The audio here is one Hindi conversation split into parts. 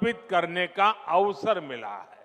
स्थापित करने का अवसर मिला है।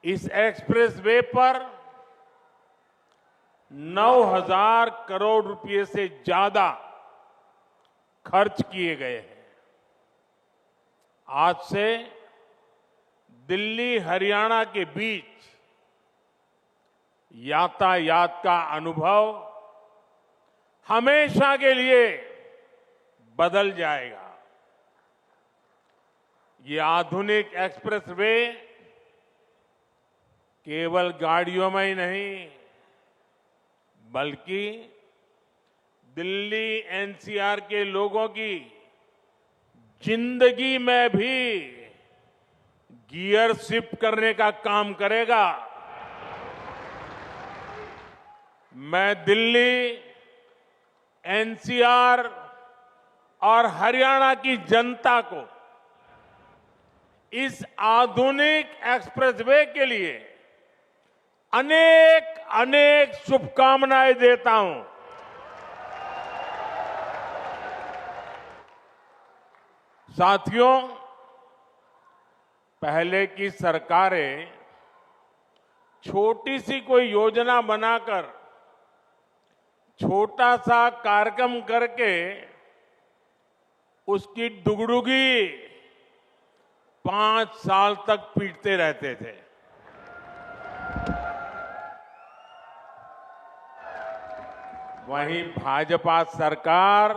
इस एक्सप्रेसवे पर 9,000 करोड़ रुपए से ज्यादा खर्च किए गए हैं। आज से दिल्ली हरियाणा के बीच यातायात का अनुभव हमेशा के लिए बदल जाएगा। ये आधुनिक एक्सप्रेसवे केवल गाड़ियों में ही नहीं, बल्कि दिल्ली एनसीआर के लोगों की जिंदगी में भी गियर शिफ्ट करने का काम करेगा। मैं दिल्ली, एनसीआर और हरियाणा की जनता को इस आधुनिक एक्सप्रेसवे के लिए अनेक अनेक शुभकामनाएं देता हूं। साथियों, पहले की सरकारें छोटी सी कोई योजना बनाकर छोटा सा कार्यक्रम करके उसकी डुगडुगी 5 साल तक पीटते रहते थे। वहीं भाजपा सरकार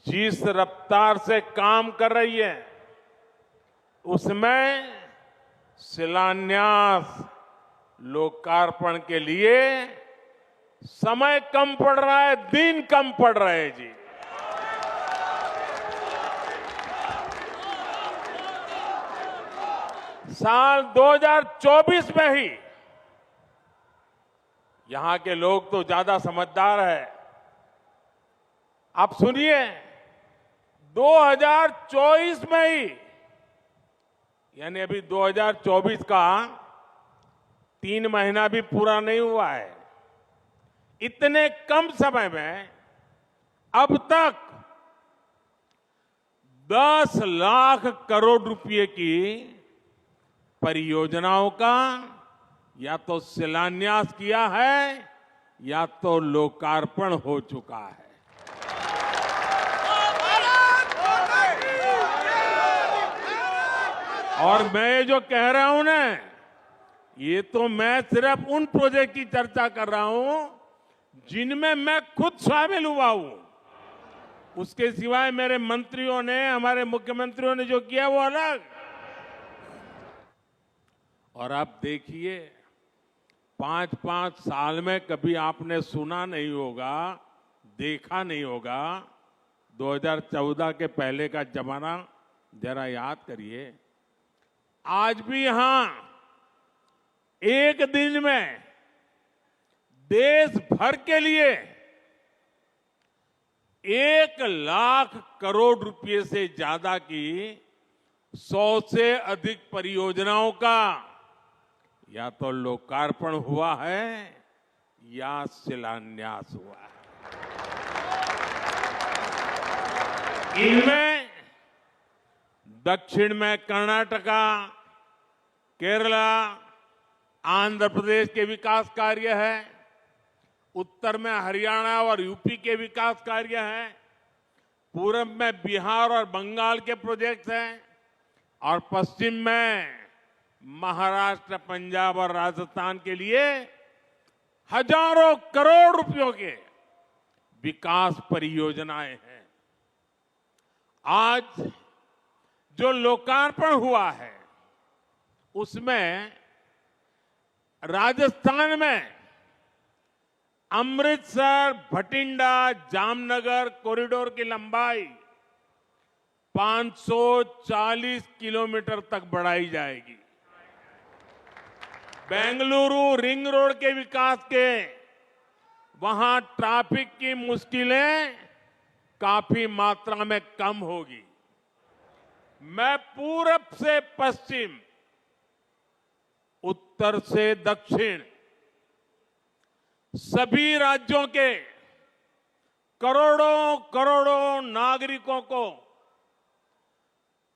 जिस रफ्तार से काम कर रही है, उसमें शिलान्यास, लोकार्पण के लिए समय कम पड़ रहा है, दिन कम पड़ रहे हैं जी। साल 2024 में ही, यहां के लोग तो ज्यादा समझदार है, आप सुनिए, 2024 में ही, यानी अभी 2024 का 3 महीना भी पूरा नहीं हुआ है, इतने कम समय में अब तक 10 लाख करोड़ रुपए की परियोजनाओं का या तो शिलान्यास किया है या तो लोकार्पण हो चुका है। और मैं जो कह रहा हूं ना, ये तो मैं सिर्फ उन प्रोजेक्ट की चर्चा कर रहा हूं जिनमें मैं खुद शामिल हुआ हूं। उसके सिवाय मेरे मंत्रियों ने, हमारे मुख्यमंत्रियों ने जो किया वो अलग। और आप देखिए, 5-5 साल में कभी आपने सुना नहीं होगा, देखा नहीं होगा। 2014 के पहले का जमाना जरा याद करिए। आज भी यहां एक दिन में देश भर के लिए 1 लाख करोड़ रुपए से ज्यादा की 100 से अधिक परियोजनाओं का या तो लोकार्पण हुआ है या शिलान्यास हुआ है। इनमें दक्षिण में कर्नाटका, केरला, आंध्र प्रदेश के विकास कार्य है, उत्तर में हरियाणा और यूपी के विकास कार्य हैं, पूर्व में बिहार और बंगाल के प्रोजेक्ट्स हैं, और पश्चिम में महाराष्ट्र, पंजाब और राजस्थान के लिए हजारों करोड़ रुपयों के विकास परियोजनाएं हैं। आज जो लोकार्पण हुआ है उसमें राजस्थान में अमृतसर, भटिंडा, जामनगर कॉरिडोर की लंबाई 540 किलोमीटर तक बढ़ाई जाएगी। बेंगलुरु रिंग रोड के विकास के वहां ट्रैफिक की मुश्किलें काफी मात्रा में कम होगी। मैं पूरब से पश्चिम, उत्तर से दक्षिण सभी राज्यों के करोड़ों करोड़ों नागरिकों को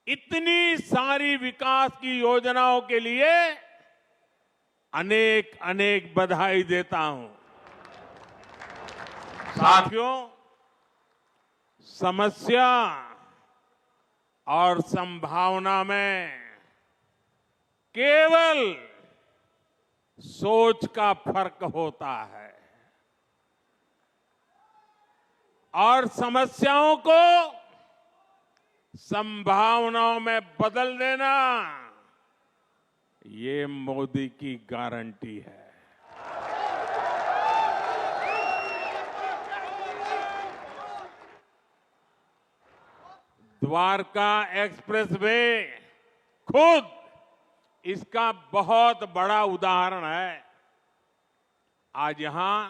इतनी सारी विकास की योजनाओं के लिए अनेक अनेक बधाई देता हूं। साथियों, समस्या और संभावना में केवल सोच का फर्क होता है और समस्याओं को संभावनाओं में बदल देना ये मोदी की गारंटी है। द्वारका एक्सप्रेसवे खुद इसका बहुत बड़ा उदाहरण है। आज यहां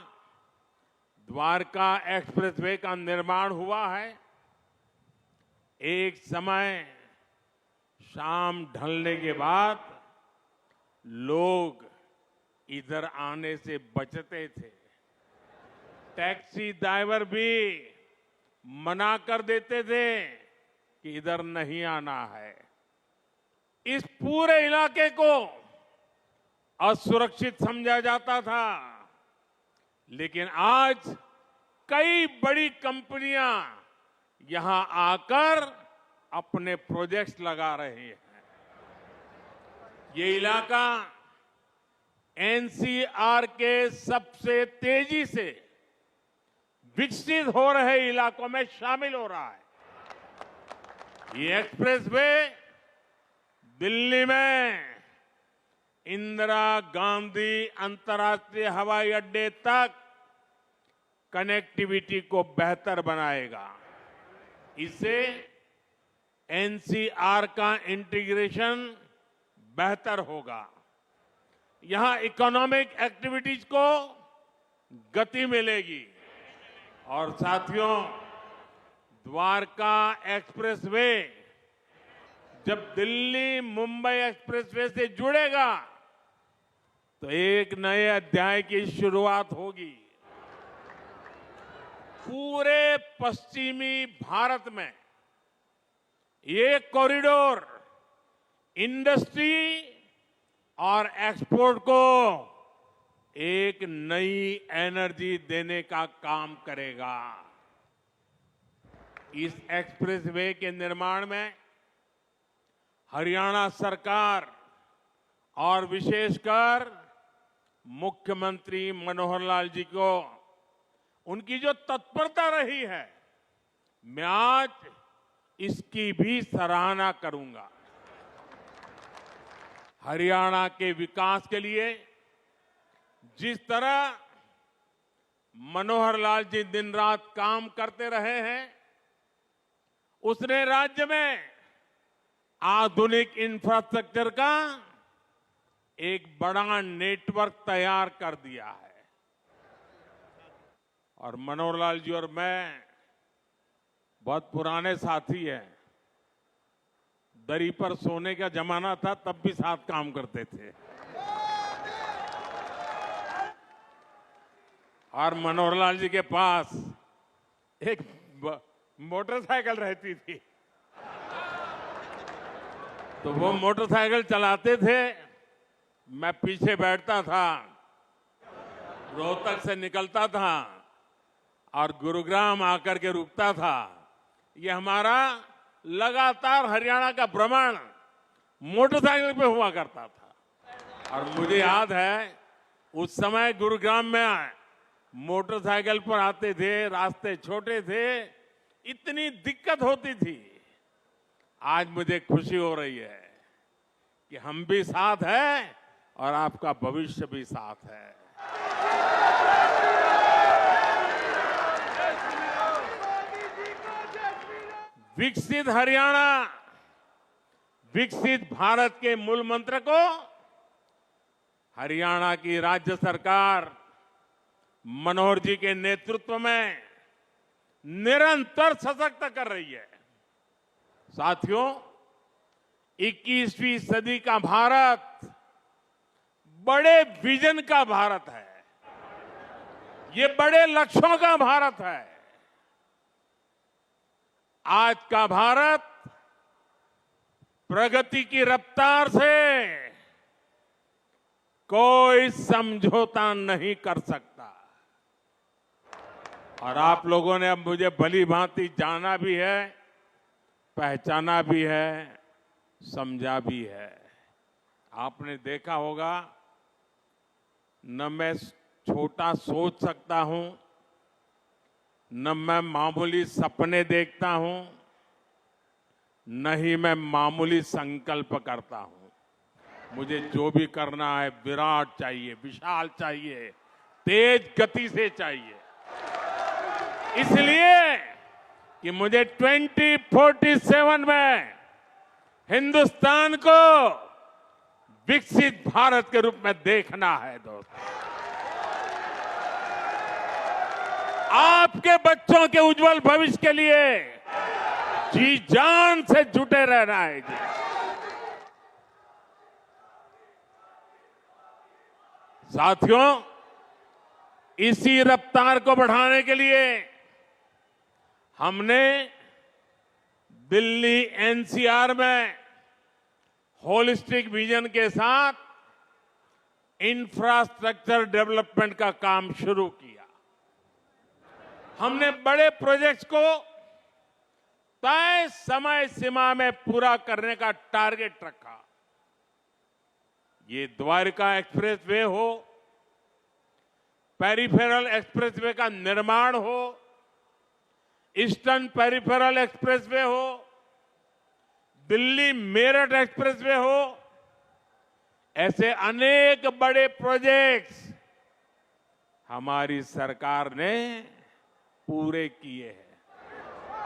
द्वारका एक्सप्रेसवे का निर्माण हुआ है। एक समय शाम ढलने के बाद लोग इधर आने से बचते थे। टैक्सी ड्राइवर भी मना कर देते थे कि इधर नहीं आना है। इस पूरे इलाके को असुरक्षित समझा जाता था, लेकिन आज कई बड़ी कंपनियां यहां आकर अपने प्रोजेक्ट्स लगा रही हैं। ये इलाका एनसीआर के सबसे तेजी से विकसित हो रहे इलाकों में शामिल हो रहा है। ये एक्सप्रेसवे दिल्ली में इंदिरा गांधी अंतर्राष्ट्रीय हवाई अड्डे तक कनेक्टिविटी को बेहतर बनाएगा। इससे एनसीआर का इंटीग्रेशन बेहतर होगा। यहां इकोनॉमिक एक्टिविटीज को गति मिलेगी। और साथियों, द्वारका एक्सप्रेसवे जब दिल्ली मुंबई एक्सप्रेसवे से जुड़ेगा तो एक नए अध्याय की शुरुआत होगी। पूरे पश्चिमी भारत में ये कॉरिडोर इंडस्ट्री और एक्सपोर्ट को एक नई एनर्जी देने का काम करेगा। इस एक्सप्रेसवे के निर्माण में हरियाणा सरकार और विशेषकर मुख्यमंत्री मनोहर लाल जी को उनकी जो तत्परता रही है, मैं आज इसकी भी सराहना करूंगा। हरियाणा के विकास के लिए जिस तरह मनोहर लाल जी दिन रात काम करते रहे हैं, उसने राज्य में आधुनिक इंफ्रास्ट्रक्चर का एक बड़ा नेटवर्क तैयार कर दिया है। और मनोहर लाल जी और मैं बहुत पुराने साथी हैं। दरी पर सोने का जमाना था, तब भी साथ काम करते थे। और मनोहर लाल जी के पास एक मोटरसाइकिल रहती थी, तो वो मोटरसाइकिल चलाते थे, मैं पीछे बैठता था, रोहतक से निकलता था और गुरुग्राम आकर के रुकता था। ये हमारा लगातार हरियाणा का भ्रमण मोटरसाइकिल पे हुआ करता था। और मुझे याद है उस समय गुरुग्राम में मोटरसाइकिल पर आते थे, रास्ते छोटे थे, इतनी दिक्कत होती थी। आज मुझे खुशी हो रही है कि हम भी साथ हैं और आपका भविष्य भी साथ है। विकसित हरियाणा, विकसित भारत के मूल मंत्र को हरियाणा की राज्य सरकार मनोहर जी के नेतृत्व में निरंतर सशक्त कर रही है। साथियों, 21वीं सदी का भारत बड़े विजन का भारत है। ये बड़े लक्ष्यों का भारत है। आज का भारत प्रगति की रफ्तार से कोई समझौता नहीं कर सकता। और आप लोगों ने अब मुझे भली भांति जाना भी है, पहचाना भी है, समझा भी है। आपने देखा होगा, न मैं छोटा सोच सकता हूं, न मैं मामूली सपने देखता हूं, न ही मैं मामूली संकल्प करता हूं। मुझे जो भी करना है विराट चाहिए, विशाल चाहिए, तेज गति से चाहिए। इसलिए कि मुझे 2047 में हिंदुस्तान को विकसित भारत के रूप में देखना है। दोस्तों, आपके बच्चों के उज्जवल भविष्य के लिए जी जान से जुटे रहना है। जी, साथियों, इसी रफ्तार को बढ़ाने के लिए हमने दिल्ली एनसीआर में होलिस्टिक विजन के साथ इंफ्रास्ट्रक्चर डेवलपमेंट का काम शुरू किया। हमने बड़े प्रोजेक्ट्स को तय समय सीमा में पूरा करने का टारगेट रखा। ये द्वारका एक्सप्रेसवे हो, पेरिफेरल एक्सप्रेसवे का निर्माण हो, ईस्टर्न पेरिफेरल एक्सप्रेसवे हो, दिल्ली मेरठ एक्सप्रेसवे हो, ऐसे अनेक बड़े प्रोजेक्ट्स हमारी सरकार ने पूरे किए हैं।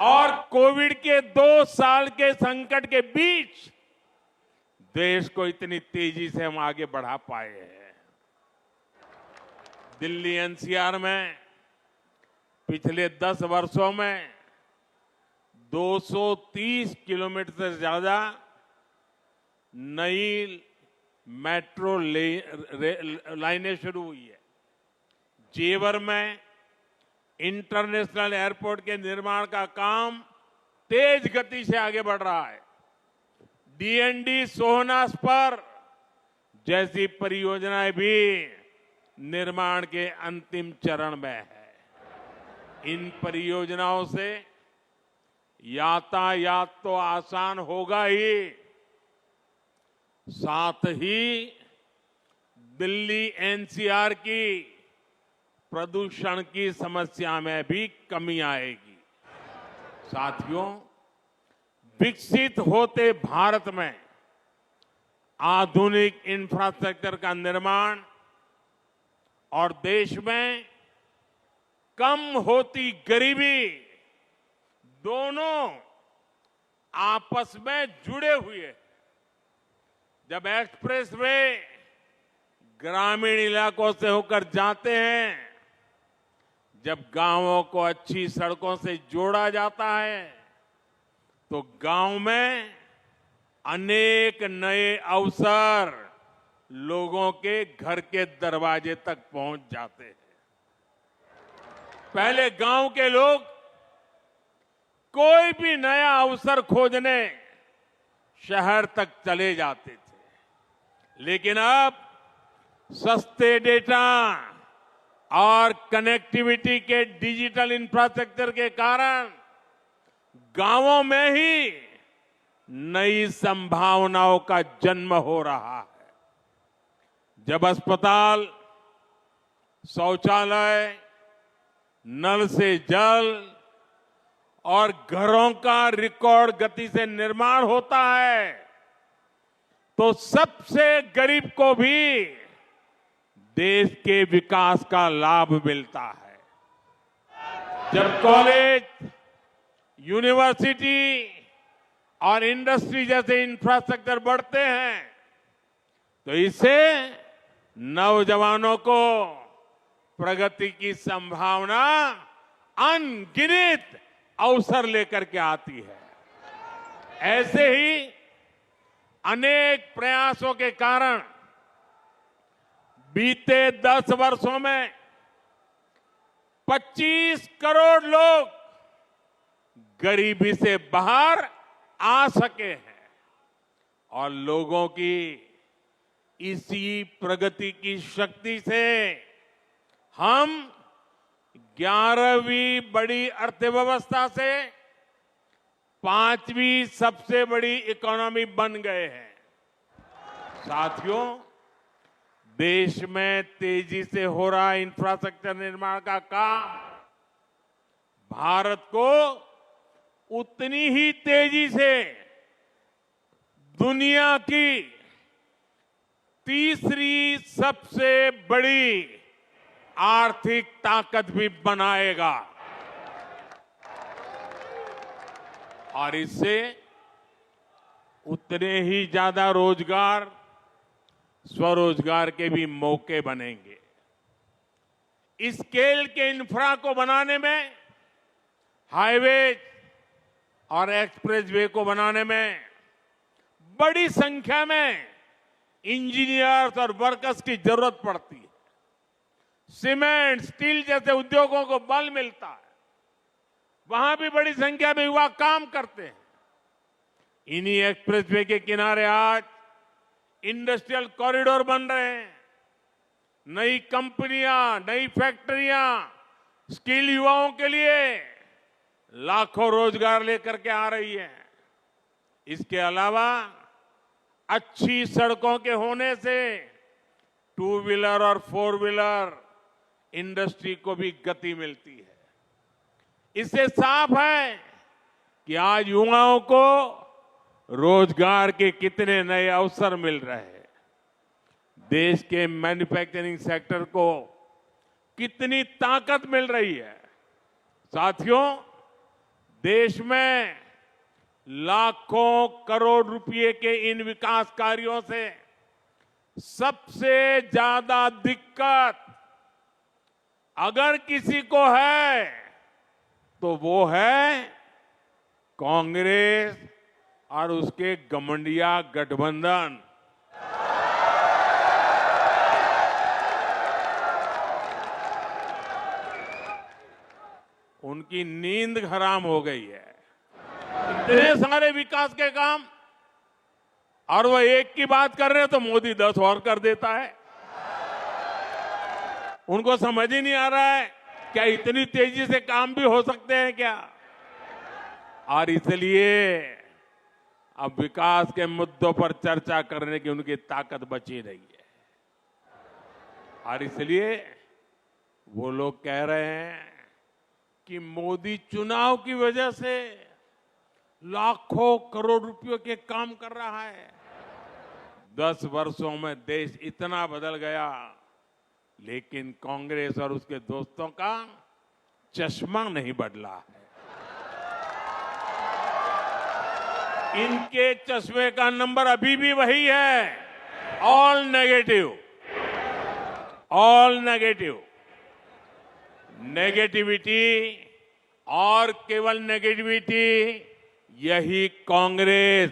और कोविड के 2 साल के संकट के बीच देश को इतनी तेजी से हम आगे बढ़ा पाए हैं। दिल्ली एनसीआर में पिछले 10 वर्षों में 230 किलोमीटर से ज्यादा नई मेट्रो लाइनें शुरू हुई है। जेवर में इंटरनेशनल एयरपोर्ट के निर्माण का काम तेज गति से आगे बढ़ रहा है। डीएनडी सोहनास पर जैसी परियोजनाएं भी निर्माण के अंतिम चरण में है। इन परियोजनाओं से यातायात तो आसान होगा ही, साथ ही दिल्ली एनसीआर की प्रदूषण की समस्या में भी कमी आएगी। साथियों, विकसित होते भारत में आधुनिक इंफ्रास्ट्रक्चर का निर्माण और देश में कम होती गरीबी दोनों आपस में जुड़े हुए हैं। जब एक्सप्रेसवे ग्रामीण इलाकों से होकर जाते हैं, जब गांवों को अच्छी सड़कों से जोड़ा जाता है, तो गांव में अनेक नए अवसर लोगों के घर के दरवाजे तक पहुंच जाते हैं। पहले गांव के लोग कोई भी नया अवसर खोजने शहर तक चले जाते थे, लेकिन अब सस्ते डेटा और कनेक्टिविटी के डिजिटल इंफ्रास्ट्रक्चर के कारण गांवों में ही नई संभावनाओं का जन्म हो रहा है। जब अस्पताल, शौचालय, नल से जल और घरों का रिकॉर्ड गति से निर्माण होता है, तो सबसे गरीब को भी देश के विकास का लाभ मिलता है। जब कॉलेज, यूनिवर्सिटी और इंडस्ट्री जैसे इंफ्रास्ट्रक्चर बढ़ते हैं, तो इससे नौजवानों को प्रगति की संभावना अनगिनत अवसर लेकर के आती है। ऐसे ही अनेक प्रयासों के कारण बीते 10 वर्षों में 25 करोड़ लोग गरीबी से बाहर आ सके हैं। और लोगों की इसी प्रगति की शक्ति से हम 11वीं बड़ी अर्थव्यवस्था से 5वीं सबसे बड़ी इकोनॉमी बन गए हैं। साथियों, देश में तेजी से हो रहा इंफ्रास्ट्रक्चर निर्माण का काम भारत को उतनी ही तेजी से दुनिया की तीसरी सबसे बड़ी आर्थिक ताकत भी बनाएगा और इससे उतने ही ज्यादा रोजगार, स्वरोजगार के भी मौके बनेंगे। इस स्केल के इंफ्रा को बनाने में, हाईवे और एक्सप्रेसवे को बनाने में बड़ी संख्या में इंजीनियर्स और वर्कर्स की जरूरत पड़ती है। सीमेंट, स्टील जैसे उद्योगों को बल मिलता है, वहां भी बड़ी संख्या में युवा काम करते हैं। इन्हीं एक्सप्रेसवे के किनारे आज इंडस्ट्रियल कॉरिडोर बन रहे हैं। नई कंपनियां, नई फैक्ट्रियां स्किल युवाओं के लिए लाखों रोजगार लेकर के आ रही है। इसके अलावा अच्छी सड़कों के होने से 2 व्हीलर और 4 व्हीलर इंडस्ट्री को भी गति मिलती है। इससे साफ है कि आज युवाओं को रोजगार के कितने नए अवसर मिल रहे हैं। देश के मैन्युफैक्चरिंग सेक्टर को कितनी ताकत मिल रही है। साथियों, देश में लाखों करोड़ रुपए के इन विकास कार्यों से सबसे ज्यादा दिक्कत अगर किसी को है तो वो है कांग्रेस और उसके गमंडिया गठबंधन। उनकी नींद हराम हो गई है। इतने सारे विकास के काम और वो एक की बात कर रहे हैं तो मोदी 10 और कर देता है। उनको समझ ही नहीं आ रहा है क्या इतनी तेजी से काम भी हो सकते हैं क्या। और इसलिए अब विकास के मुद्दों पर चर्चा करने की उनकी ताकत बची नहीं है। और इसलिए वो लोग कह रहे हैं कि मोदी चुनाव की वजह से लाखों करोड़ रुपयों के काम कर रहा है। 10 वर्षों में देश इतना बदल गया, लेकिन कांग्रेस और उसके दोस्तों का चश्मा नहीं बदला है। इनके चश्मे का नंबर अभी भी वही है, all negative, all negative. Negativity और केवल नेगेटिविटी यही कांग्रेस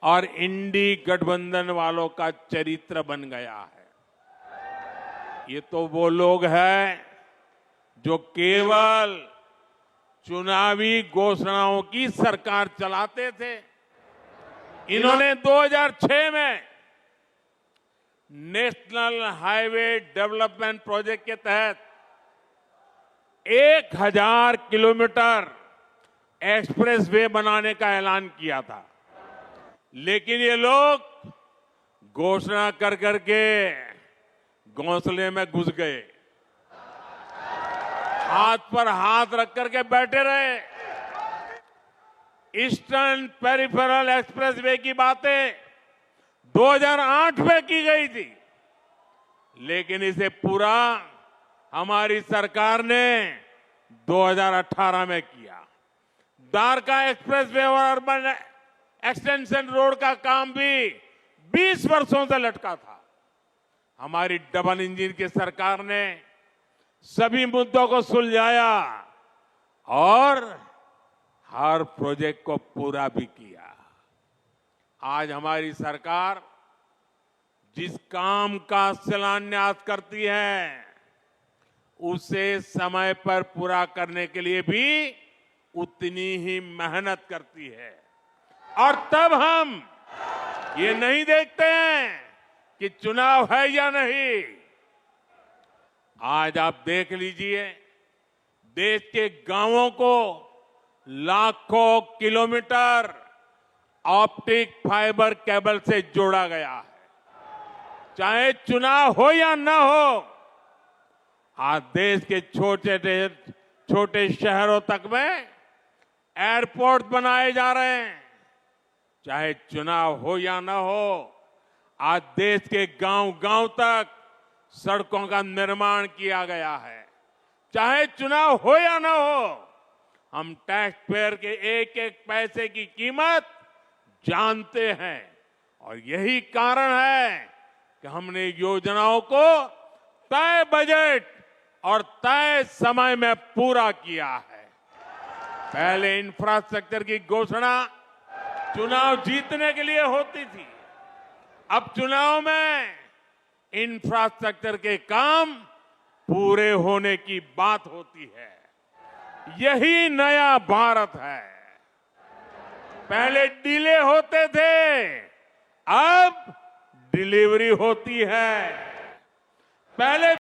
और इंडी गठबंधन वालों का चरित्र बन गया है। ये तो वो लोग हैं जो केवल चुनावी घोषणाओं की सरकार चलाते थे। इन्होंने 2006 में नेशनल हाईवे डेवलपमेंट प्रोजेक्ट के तहत 1000 किलोमीटर एक्सप्रेसवे बनाने का ऐलान किया था, लेकिन ये लोग घोषणा कर करके घोंसले में घुस गए, हाथ पर हाथ रख करके बैठे रहे। ईस्टर्न पेरिफेरल एक्सप्रेसवे की बातें 2008 में की गई थी, लेकिन इसे पूरा हमारी सरकार ने 2018 में किया। द्वारका एक्सप्रेसवे और अर्बन एक्सटेंशन रोड का काम भी 20 वर्षों से लटका था। हमारी डबल इंजन की सरकार ने सभी मुद्दों को सुलझाया और हर प्रोजेक्ट को पूरा भी किया। आज हमारी सरकार जिस काम का शिलान्यास करती है उसे समय पर पूरा करने के लिए भी उतनी ही मेहनत करती है। और तब हम ये नहीं देखते हैं कि चुनाव है या नहीं। आज आप देख लीजिए, देश के गांवों को लाखों किलोमीटर ऑप्टिक फाइबर केबल से जोड़ा गया है। चाहे चुनाव हो या न हो, आज देश के छोटे शहरों तक में एयरपोर्ट बनाए जा रहे हैं। चाहे चुनाव हो या न हो, आज देश के गांव-गांव तक सड़कों का निर्माण किया गया है। चाहे चुनाव हो या न हो, हम टैक्स पेयर के एक एक पैसे की कीमत जानते हैं और यही कारण है कि हमने योजनाओं को तय बजट और तय समय में पूरा किया है। पहले इंफ्रास्ट्रक्चर की घोषणा चुनाव जीतने के लिए होती थी। अब चुनाव में इंफ्रास्ट्रक्चर के काम पूरे होने की बात होती है। यही नया भारत है। पहले डिले होते थे, अब डिलीवरी होती है। पहले